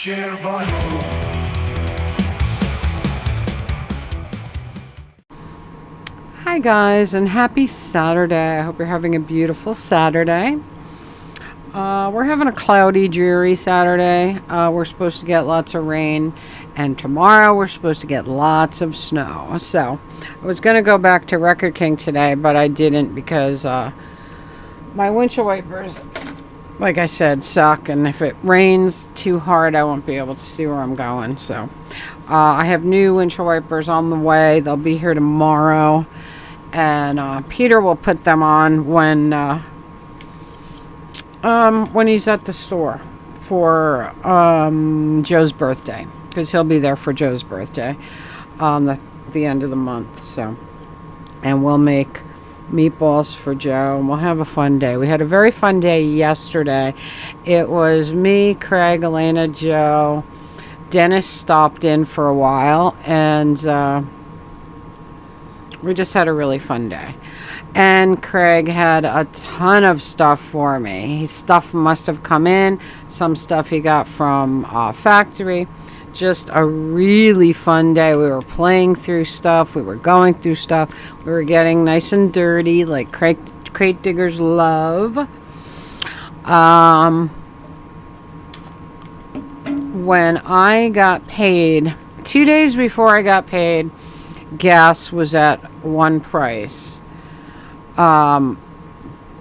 Share vinyl. Hi guys, and happy Saturday. I hope you're having a beautiful Saturday. We're having a cloudy, dreary Saturday. We're supposed to get lots of rain, and tomorrow we're supposed to get lots of snow. So I was going to go back to Record King today, but I didn't because my windshield wipers, like I said, suck, and if it rains too hard, I won't be able to see where I'm going. So I have new windshield wipers on the way. They'll be here tomorrow, and Peter will put them on when he's at the store for Joe's birthday, because he'll be there for Joe's birthday on the end of the month. So, and we'll make meatballs for Joe, and we'll have a fun day. We had a very fun day yesterday. It was me, Craig, Elena, Joe. Dennis stopped in for a while, and we just had a really fun day. And Craig had a ton of stuff for me. His stuff must have come in. Some stuff he got from factory. Just a really fun day. We were playing through stuff. We were going through stuff. We were getting nice and dirty, like crate diggers love. When I got paid, 2 days before I got paid, gas was at one price. By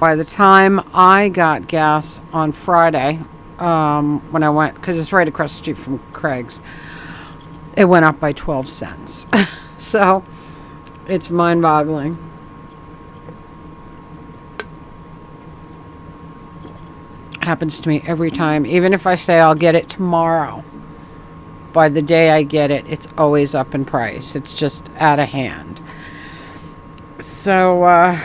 the time I got gas on Friday, when I went, because it's right across the street from Craig's, it went up by 12 cents. So it's mind-boggling. Happens to me every time. Even if I say I'll get it tomorrow, by the day I get it, it's always up in price. It's just out of hand. So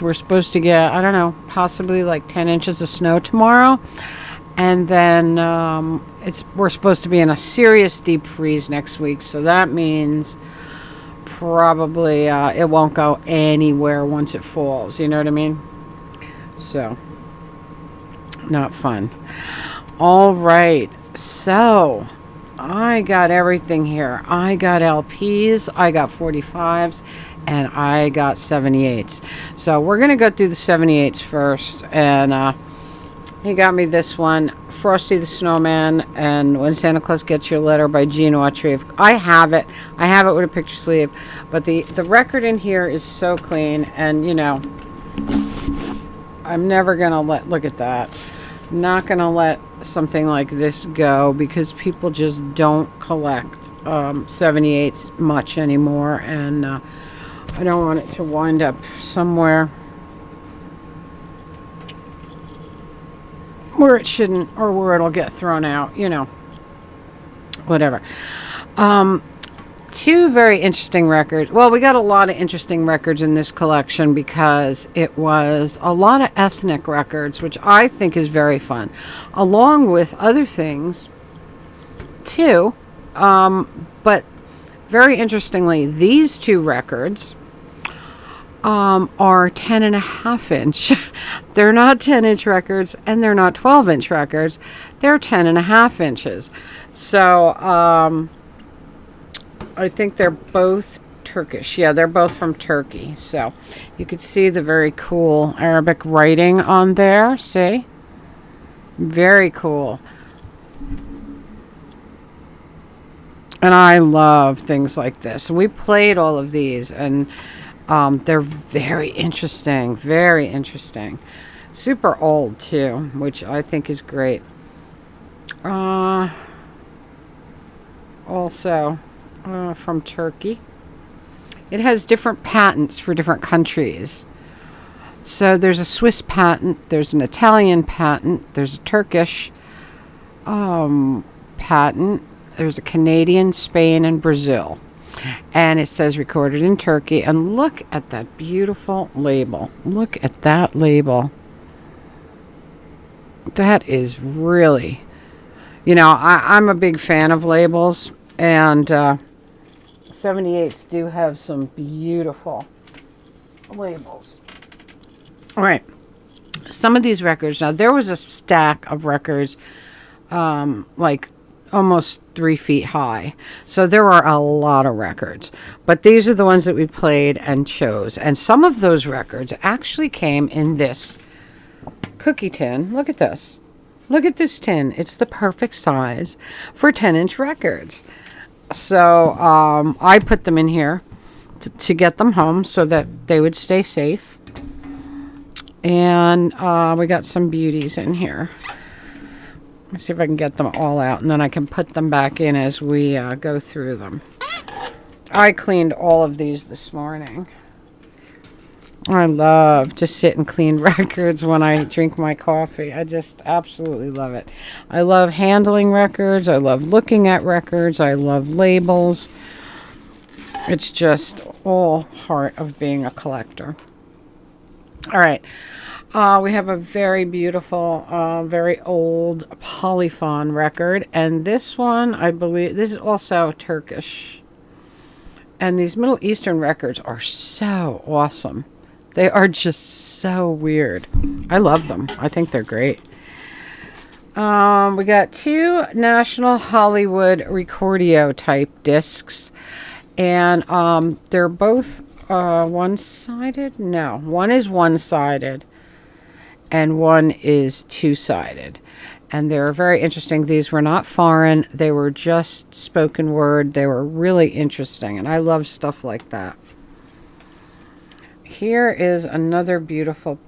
we're supposed to get, I don't know, possibly like 10 inches of snow tomorrow. And then we're supposed to be in a serious deep freeze next week. So that means probably it won't go anywhere once it falls. You know what I mean? So, not fun. All right. So, I got everything here. I got LPs, I got 45's, and I got 78's. So we're going to go through the 78's first. And he got me this one, Frosty the Snowman, and When Santa Claus Gets Your Letter by Gene Autry. I have it. I have it with a picture sleeve. But the record in here is so clean. And, you know, I'm never going to look at that. Not going to let something like this go, because people just don't collect 78's much anymore, and I don't want it to wind up somewhere where it shouldn't, or where it'll get thrown out, you know, whatever. Two very interesting records. Well, we got a lot of interesting records in this collection because it was a lot of ethnic records, which I think is very fun, along with other things too. But very interestingly, these two records are 10.5 inch. They're not 10-inch records, and they're not 12-inch records. They're 10.5 inches. So, I think they're both Turkish. Yeah, they're both from Turkey. So you could see the very cool Arabic writing on there. See? Very cool. And I love things like this. We played all of these, and they're very interesting. Very interesting. Super old, too, which I think is great. Also, from Turkey. It has different patents for different countries. So there's a Swiss patent, there's an Italian patent, there's a Turkish patent, there's a Canadian, Spain, and Brazil. And it says recorded in Turkey. And look at that beautiful label. Look at that label. That is really, you know, I'm a big fan of labels, and 78's do have some beautiful labels. All right. Some of these records, now there was a stack of records like almost 3 feet high. So there are a lot of records. But these are the ones that we played and chose. And some of those records actually came in this cookie tin. Look at this. Look at this tin. It's the perfect size for 10-inch records. So I put them in here to get them home so that they would stay safe. And we got some beauties in here. Let's see if I can get them all out, and then I can put them back in as we go through them. I cleaned all of these this morning. I love to sit and clean records when I drink my coffee. I just absolutely love it. I love handling records. I love looking at records. I love labels. It's just all part of being a collector. All right. We have a very beautiful, very old polyphon record. And this one, I believe, this is also Turkish. And these Middle Eastern records are so awesome. They are just so weird. I love them. I think they're great. We got 2 National Hollywood Recordio type discs. And they're both one-sided. No, one is one-sided. And one is two-sided. And they're very interesting. These were not foreign. They were just spoken word. They were really interesting. And I love stuff like that. Here is another beautiful...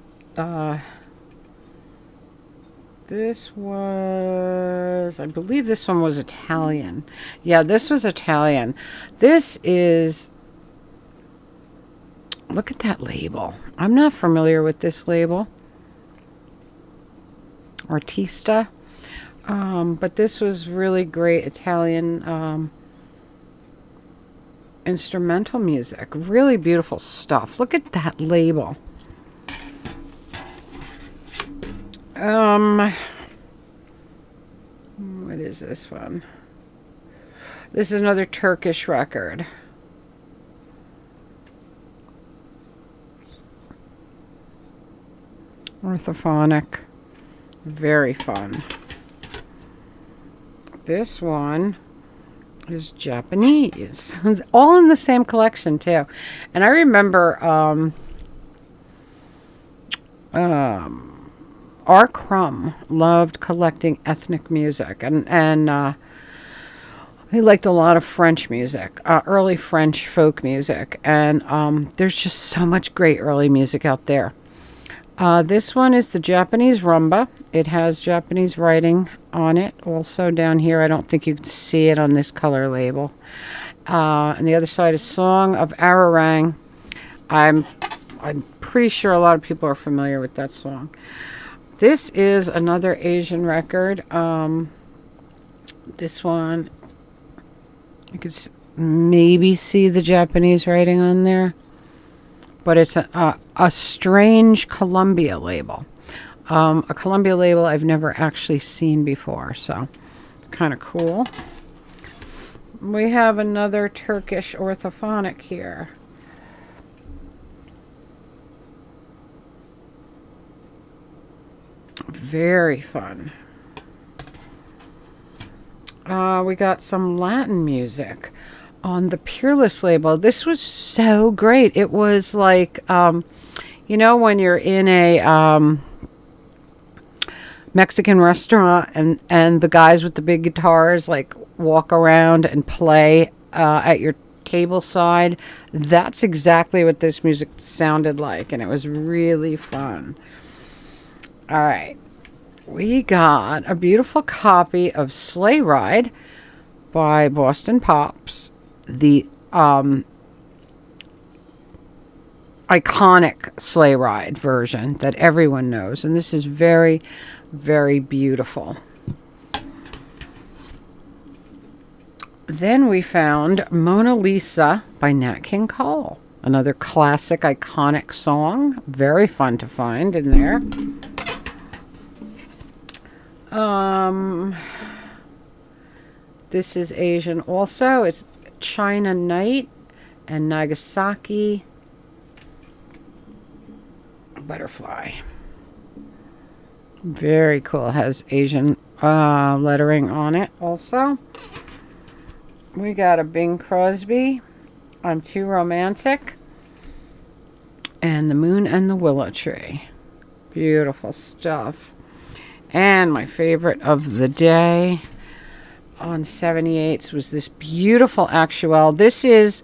this was... I believe this one was Italian. Yeah, this was Italian. This is... Look at that label. I'm not familiar with this label. Artista. But this was really great Italian instrumental music. Really beautiful stuff. Look at that label. What is this one? This is another Turkish record. Orthophonic. Very fun. This one is Japanese. All in the same collection too. And I remember R. Crumb loved collecting ethnic music, and he liked a lot of French music, early French folk music, and there's just so much great early music out there. This one is the Japanese rumba. It has Japanese writing on it. Also down here, I don't think you can see it on this color label. And the other side is Song of Ararang. I'm pretty sure a lot of people are familiar with that song. This is another Asian record. This one, you could maybe see the Japanese writing on there. But it's a strange Columbia label. A Columbia label I've never actually seen before, so kind of cool. We have another Turkish orthophonic here. Very fun. We got some Latin music on the Peerless label. This was so great. It was like, you know, when you're in a Mexican restaurant and the guys with the big guitars like walk around and play at your table side. That's exactly what this music sounded like, and it was really fun. All right. We got a beautiful copy of Sleigh Ride by Boston Pops. The iconic Sleigh Ride version that everyone knows. And this is very, very beautiful. Then we found Mona Lisa by Nat King Cole. Another classic, iconic song. Very fun to find in there. This is Asian also. It's China Night and Nagasaki Butterfly. Very cool. Has Asian lettering on it also. We got a Bing Crosby, I'm Too Romantic, and The Moon and the Willow Tree. Beautiful stuff. And my favorite of the day on 78's was this beautiful Actuel. This is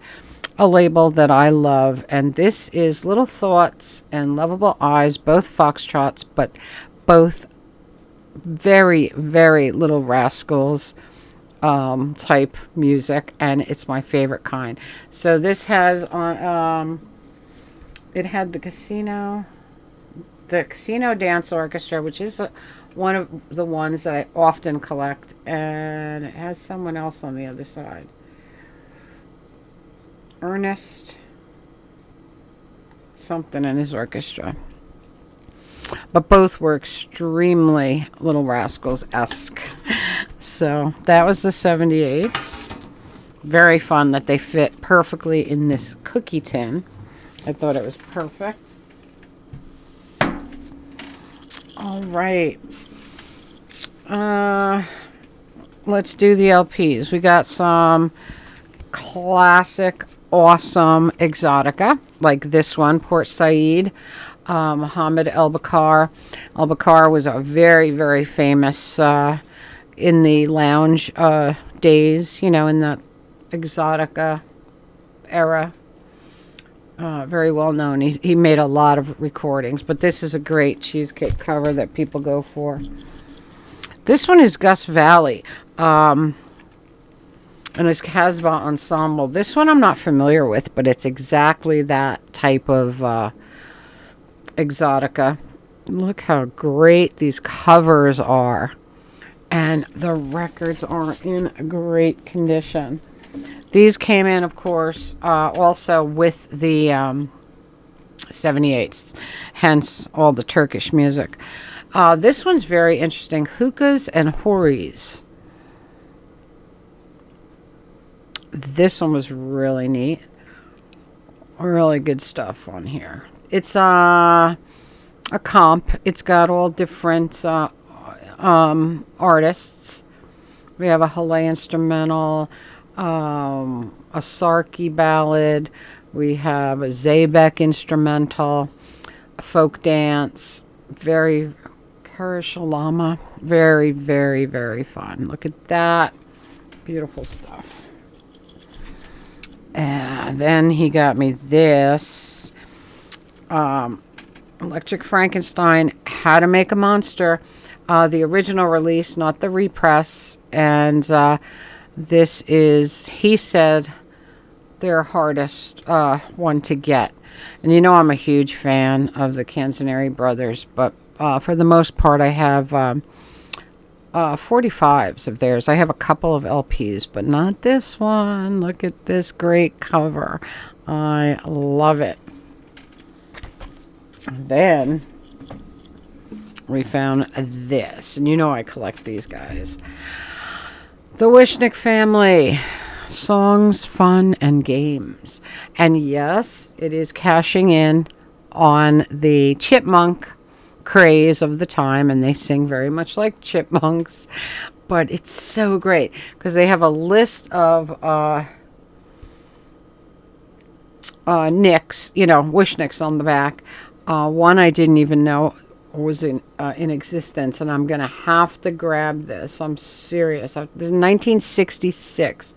a label that I love, and this is Little Thoughts and Lovable Eyes, both foxtrots, but both very, very Little Rascals type music, and it's my favorite kind. So this has on it had the Casino Dance Orchestra, which is one of the ones that I often collect, and it has someone else on the other side, Ernest something in his orchestra. But both were extremely Little Rascals-esque. So that was the 78's. Very fun that they fit perfectly in this cookie tin. I thought it was perfect. All right. Let's do the LPs. We got some classic, awesome Exotica, like this one, Port Said. Muhammad El-Bakar. El-Bakar was a very, very famous in the lounge days, in the Exotica era. Very well known. He made a lot of recordings, but this is a great cheesecake cover that people go for. This one is Gus Valley and his Casbah Ensemble. This one I'm not familiar with, but it's exactly that type of Exotica. Look how great these covers are, and the records are in great condition. These came in, of course, also with the 78's, hence all the Turkish music. This one's very interesting, Hookahs and Houris. This one was really neat. Really good stuff on here. It's a comp. It's got all different artists. We have a Halle instrumental, a Sarki ballad. We have a Zabek instrumental, a folk dance. Very Karashalama. Very, very, very fun. Look at that. Beautiful stuff. And then he got me this. Electric Frankenstein, How to Make a Monster, the original release, not the repress. And this is, he said, their hardest one to get. And I'm a huge fan of the Canzoneri brothers, but for the most part I have 45's of theirs. I have a couple of LPs, but not this one. Look at this great cover. I love it. Then we found this, and I collect these guys. The Wishnick Family, Songs, Fun, and Games. And yes, it is cashing in on the chipmunk craze of the time, and they sing very much like chipmunks, but it's so great because they have a list of nicks, Wishnicks on the back. One I didn't even know was in existence, and I'm going to have to grab this. I'm serious. This is 1966.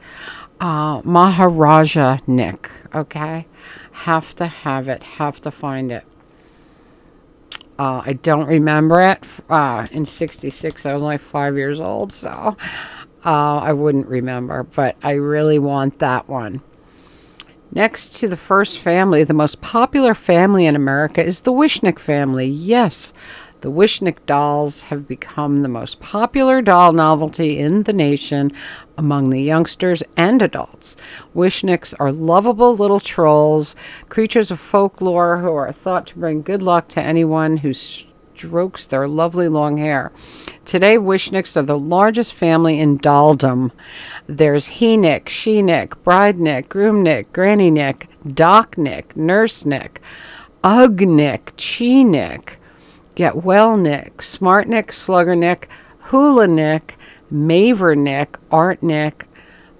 Maharaja Nick, okay? Have to have it. Have to find it. I don't remember it. In 66, I was only 5 years old, so I wouldn't remember, but I really want that one. Next to the first family, the most popular family in America is the Wishnick family. Yes, the Wishnick dolls have become the most popular doll novelty in the nation among the youngsters and adults. Wishnicks are lovable little trolls, creatures of folklore who are thought to bring good luck to anyone who strokes their lovely long hair. Today, Wishnicks are the largest family in dolldom. There's he-nick, she-nick, bride-nick, groom-nick, granny-nick, doc-nick, nurse-nick, ug-nick, chi-nick, Get Well Nick, Smart Nick, Slugger Nick, Hula Nick, Maver Nick, Art Nick,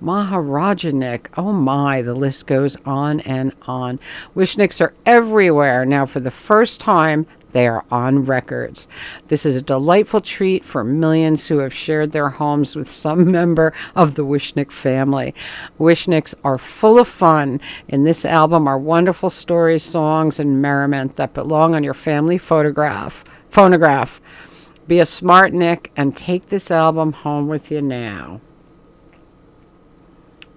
Maharaja Nick. Oh my, the list goes on and on. Wish Nicks are everywhere. Now, for the first time, they are on records. This is a delightful treat for millions who have shared their homes with some member of the Wishnick family. Wishnicks are full of fun. In this album are wonderful stories, songs, and merriment that belong on your family phonograph. Be a smart Nick and take this album home with you now.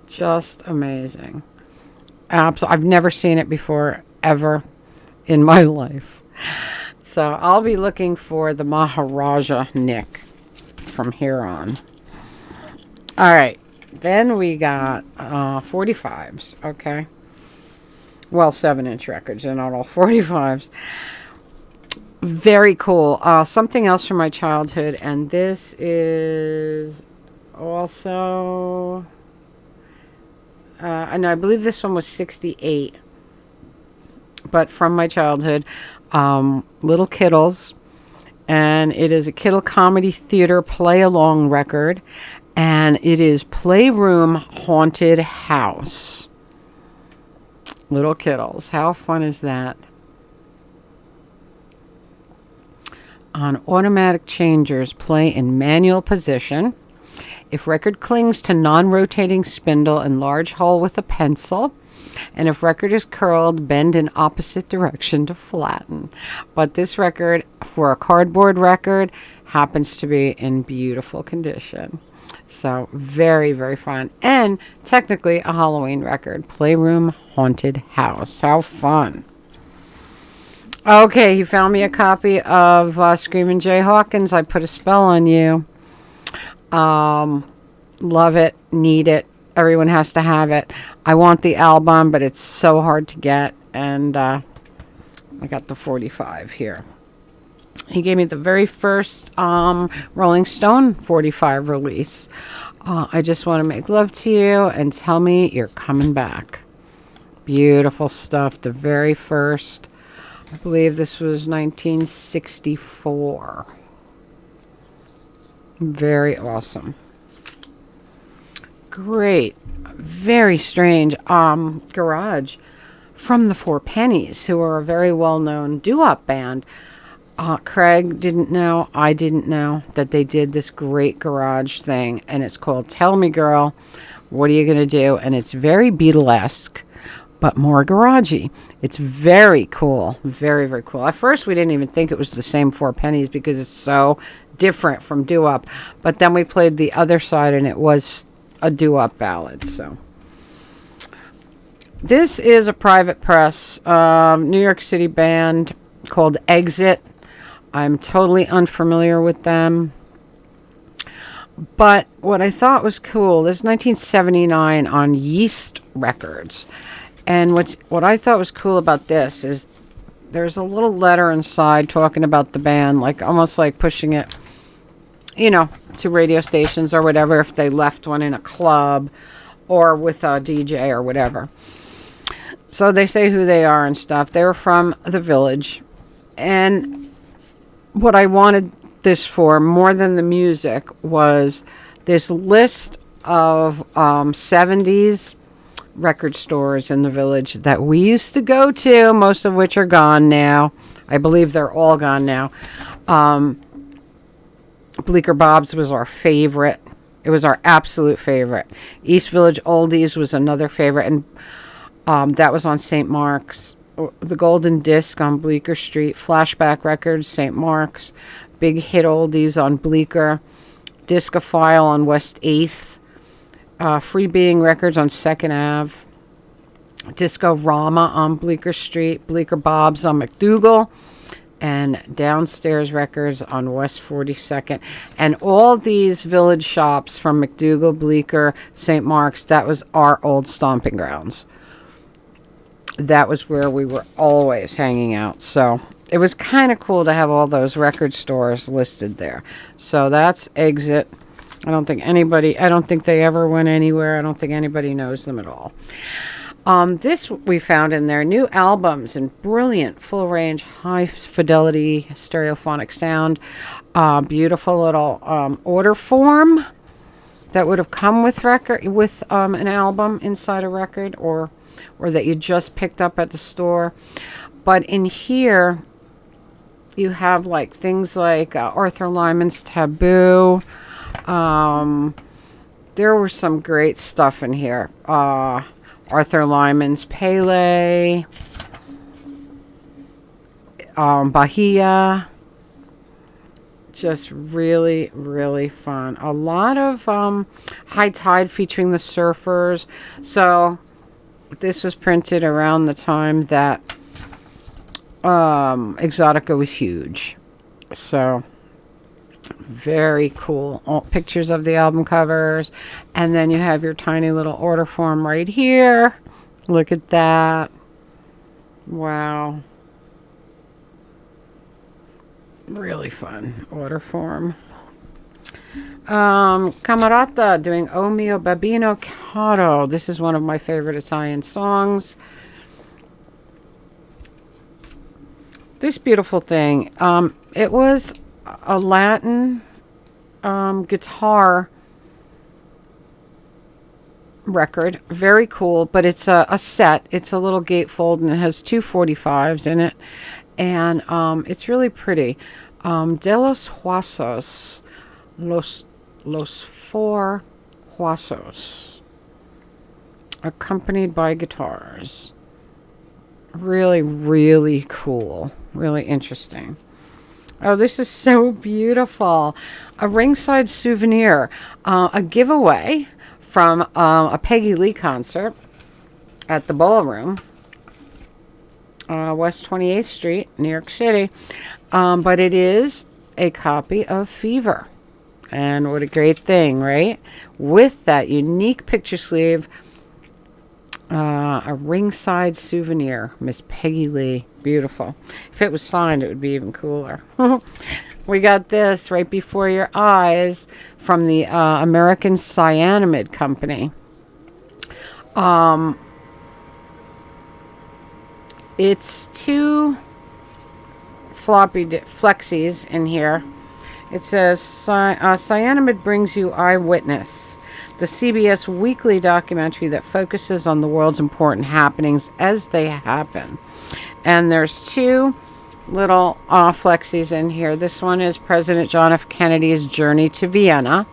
Just amazing. I've never seen it before, ever in my life. So I'll be looking for the Maharaja Nick from here on. All right. Then we got 45's. Okay. Well, 7-inch records. They're not all 45's. Very cool. Something else from my childhood. And this is also... and I believe this one was 68. But from my childhood... Little Kittles, and it is a Kittle Comedy Theater play-along record, and it is Playroom Haunted House. Little Kittles, how fun is that? On automatic changers, play in manual position. If record clings to non-rotating spindle, enlarge hole with a pencil. And if record is curled, bend in opposite direction to flatten. But this record, for a cardboard record, happens to be in beautiful condition. So very, very fun. And technically a Halloween record. Playroom Haunted House. How fun. Okay, he found me a copy of Screamin' Jay Hawkins. I Put a Spell on You. Love it. Need it. Everyone has to have it. I want the album, but it's so hard to get. And I got the 45 here. He gave me the very first Rolling Stone 45 release. I Just Want to Make Love to You and Tell Me You're Coming Back. Beautiful stuff. The very first. I believe this was 1964. Very awesome. Great. Very strange. Garage from the Four Pennies, who are a very well-known doo-wop band. Craig didn't know, I didn't know, that they did this great garage thing, and it's called Tell Me Girl, What Are You Gonna Do? And it's very Beatlesque, but more garagey. It's very cool. Very, very cool. At first, we didn't even think it was the same Four Pennies because it's so different from doo-wop. But then we played the other side, and it was a doo-wop ballad. So this is a private press New York City band called Exit. I'm totally unfamiliar with them, but what I thought was cool, this is 1979 on Yeast Records, and what I thought was cool about this is there's a little letter inside talking about the band, like almost like pushing it, you know, to radio stations or whatever, if they left one in a club or with a DJ or whatever. So they say who they are and stuff. They were from the Village. And what I wanted this for, more than the music, was this list of 70s record stores in the Village that we used to go to, most of which are gone now. I believe they're all gone now. Bleecker Bob's was our favorite. It was our absolute favorite. East Village Oldies was another favorite, and that was on St. Mark's. The Golden Disc on Bleecker Street. Flashback Records, St. Mark's. Big Hit Oldies on Bleecker. Discophile on West 8th. Free Being Records on 2nd Ave. Disco Rama on Bleecker Street. Bleecker Bob's on McDougal. And Downstairs Records on West 42nd. And all these Village shops from McDougal, Bleecker, St. Mark's, that was our old stomping grounds. That was where we were always hanging out. So it was kind of cool to have all those record stores listed there. So that's Exit. I don't think they ever went anywhere. I don't think anybody knows them at all. This we found in their new albums and brilliant full range, high fidelity stereophonic sound. Beautiful little order form that would have come with an album inside a record, or that you just picked up at the store. But in here, you have like things like Arthur Lyman's Taboo. There was some great stuff in here. Arthur Lyman's Pele, Bahia. Just really, really fun. A lot of High Tide featuring the Surfers. So this was printed around the time that Exotica was huge. So very cool. All pictures of the album covers. And then you have your tiny little order form right here. Look at that. Wow. Really fun order form. Camerata doing O Mio Babino Caro. This is one of my favorite Italian songs. This beautiful thing. It was a Latin guitar record. Very cool, but it's a set. It's a little gatefold and it has two 45's in it. And it's really pretty. De los Huesos. Los Four Huesos. Accompanied by guitars. Really, really cool. Really interesting. Oh, this is so beautiful. A ringside souvenir. A giveaway from a Peggy Lee concert at the Ballroom. West 28th Street, New York City. But it is a copy of Fever. And what a great thing, right? With that unique picture sleeve, a ringside souvenir, Miss Peggy Lee. Beautiful. If it was signed, it would be even cooler. We got this right before your eyes from the American Cyanamid Company. It's two floppy flexies in here. It says, Cyanamid brings you Eyewitness, the CBS weekly documentary that focuses on the world's important happenings as they happen. And there's two little flexies in here. This one is President John F. Kennedy's Journey to Vienna.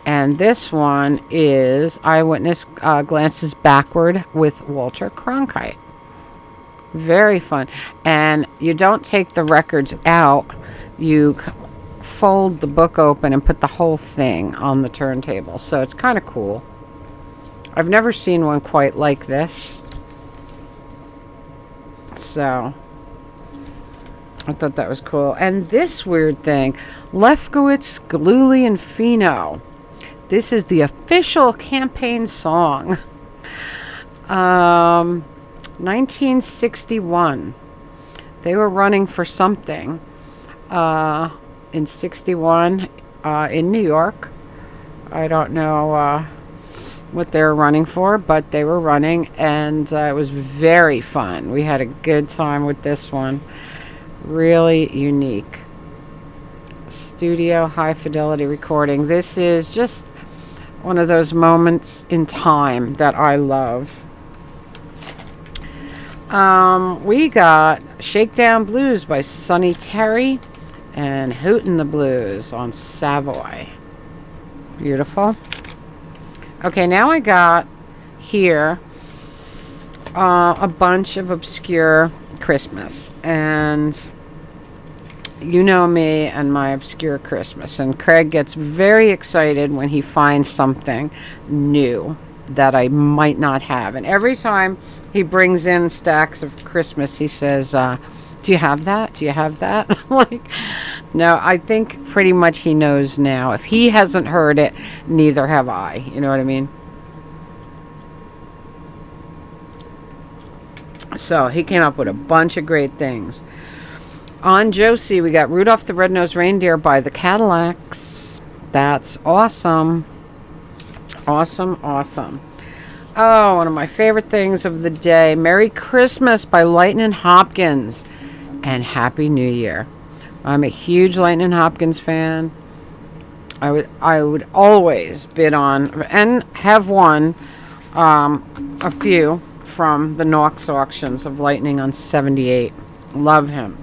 And this one is Eyewitness Glances Backward with Walter Cronkite. Very fun. And you don't take the records out. You fold the book open and put the whole thing on the turntable. So it's kind of cool. I've never seen one quite like this. So I thought that was cool. And this weird thing, Lefkowitz, Galuli, and Fino. This is the official campaign song. 1961. They were running for something in 61 in New York. I don't know what they were running for, but they were running, and it was very fun. We had a good time with this one. Really unique. Studio high fidelity recording. This is just one of those moments in time that I love. We got Shakedown Blues by Sonny Terry and Hootin' the Blues on Savoy. Beautiful. Okay, now I got here a bunch of obscure Christmas. And you know me and my obscure Christmas. And Craig gets very excited when he finds something new that I might not have. And every time he brings in stacks of Christmas, he says, do you have that? Do you have that? I'm like, no, I think pretty much he knows now. If he hasn't heard it, neither have I. You know what I mean? So he came up with a bunch of great things. On Josie, we got Rudolph the Red-Nosed Reindeer by the Cadillacs. That's awesome. Awesome, awesome. Oh, one of my favorite things of the day. Merry Christmas by Lightnin' Hopkins. And Happy New Year. I'm a huge Lightnin' Hopkins fan. I would always bid on and have won a few from the Knox auctions of Lightning on 78. Love him.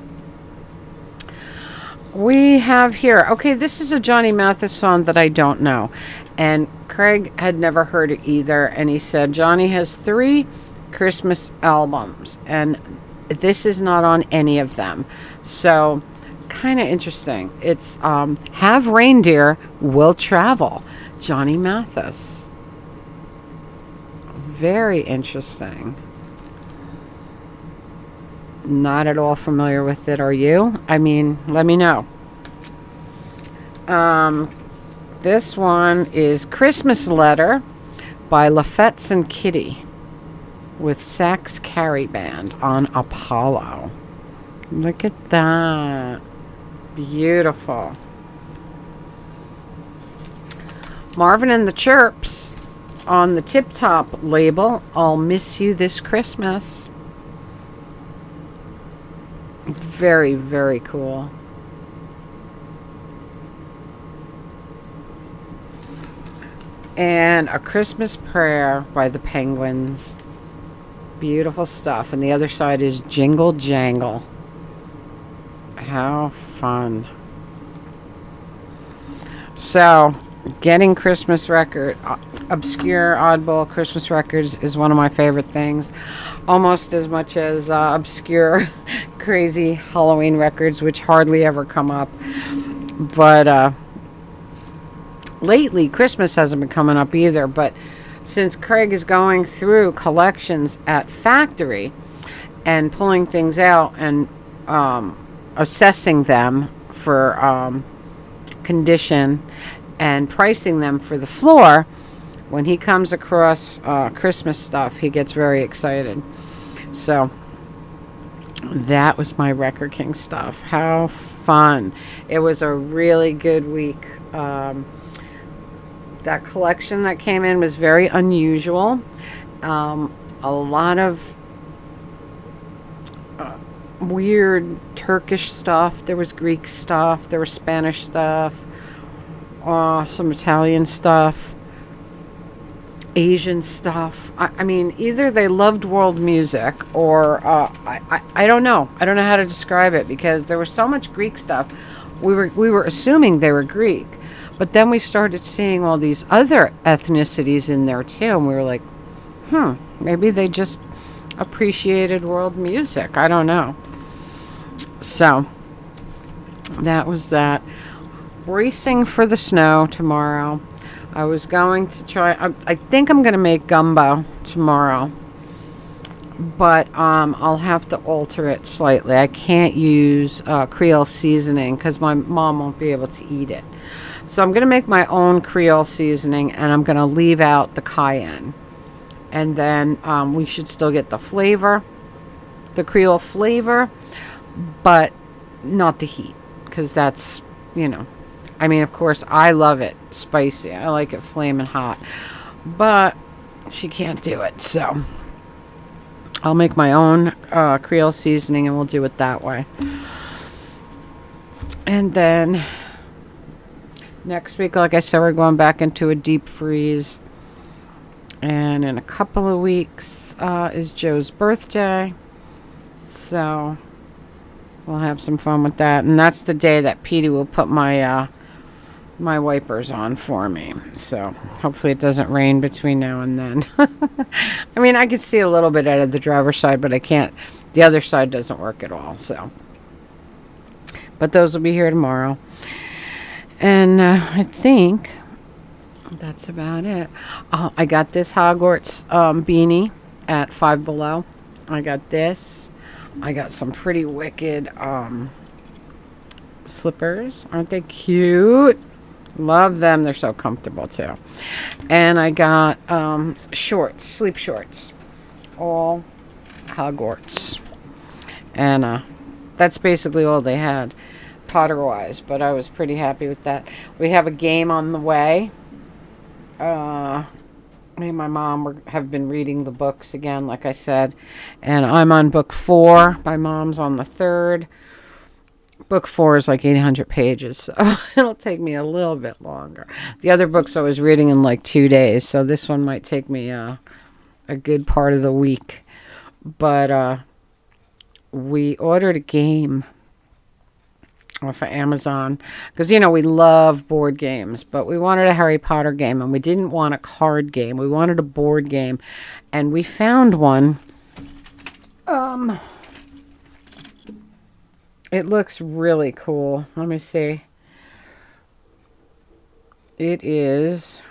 We have here, okay, this is a Johnny Mathis song that I don't know. And Craig had never heard it either. And he said, Johnny has 3 Christmas albums. And this is not on any of them. So, kind of interesting. It's Have Reindeer Will Travel. Johnny Mathis. Very interesting. Not at all familiar with it, are you? I mean, let me know. This one is Christmas Letter by Lafettes and Kitty with Sax Carry Band on Apollo. Look at that. Beautiful. Marvin and the Chirps on the Tip Top label. I'll Miss You This Christmas. Very, very cool. And A Christmas Prayer by the Penguins. Beautiful stuff. And the other side is Jingle Jangle. How fun. So, getting Christmas record, obscure, oddball Christmas records is one of my favorite things. Almost as much as obscure, crazy Halloween records, which hardly ever come up. But lately, Christmas hasn't been coming up either. But since Craig is going through collections at Factory and pulling things out and assessing them for condition and pricing them for the floor, when he comes across Christmas stuff, he gets very excited. So that was my Record King stuff. How fun. It was a really good week. That collection that came in was very unusual. A lot of weird Turkish stuff. There was Greek stuff. There was Spanish stuff. Some Italian stuff. Asian stuff. I mean, either they loved world music or I don't know. I don't know how to describe it because there was so much Greek stuff. We were assuming they were Greek, but then we started seeing all these other ethnicities in there too, and we were like, maybe they just appreciated world music. I don't know. So that was that. Bracing for the snow tomorrow. I was going to try, I think I'm going to make gumbo tomorrow, but I'll have to alter it slightly. I can't use Creole seasoning because my mom won't be able to eat it. So I'm going to make my own Creole seasoning, and I'm going to leave out the cayenne. And then we should still get the flavor, the Creole flavor, but not the heat, because that's, you know, I mean, of course, I love it spicy. I like it flaming hot. But she can't do it. So I'll make my own Creole seasoning and we'll do it that way. And then next week, like I said, we're going back into a deep freeze. And in a couple of weeks is Joe's birthday. So we'll have some fun with that. And that's the day that Petey will put my my wipers on for me. So hopefully it doesn't rain between now and then. I mean, I can see a little bit out of the driver's side, but I can't. The other side doesn't work at all. So, but those will be here tomorrow. And I think that's about it. I got this Hogwarts beanie at Five Below. I got this. I got some pretty wicked slippers. Aren't they cute? Love them. They're so comfortable too. And I got shorts, sleep shorts, all Hogwarts. And that's basically all they had Potter-wise, but I was pretty happy with that. We have a game on the way. Me and my mom have been reading the books again, like I said. And I'm on book 4. My mom's on the 3rd. Book 4 is like 800 pages, so it'll take me a little bit longer. The other books I was reading in like 2 days, so this one might take me a good part of the week. But we ordered a game off of Amazon because we love board games, but we wanted a Harry Potter game and we didn't want a card game. We wanted a board game, and we found one. It looks really cool. Let me see. It is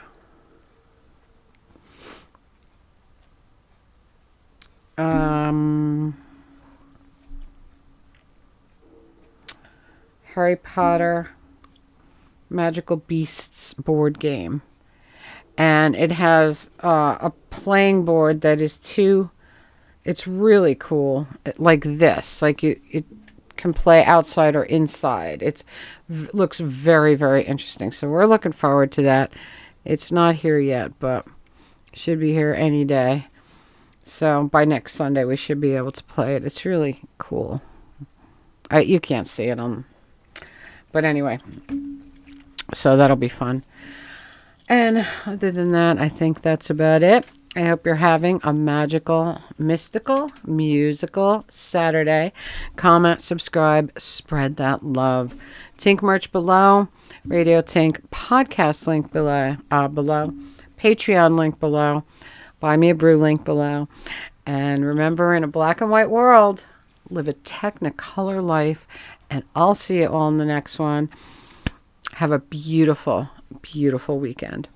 Harry Potter Magical Beasts board game. And it has a playing board that is it's really cool. Like this. Like it can play outside or inside. Looks very, very interesting. So we're looking forward to that. It's not here yet, but should be here any day. So by next Sunday, we should be able to play it. It's really cool. You can't see it on... But anyway, so that'll be fun. And other than that, I think that's about it. I hope you're having a magical, mystical, musical Saturday. Comment, subscribe, spread that love. Tink merch below. Radio Tink podcast link below. Patreon link below. Buy me a brew link below. And remember, in a black and white world, live a technicolor life. And I'll see you all in the next one. Have a beautiful, beautiful weekend.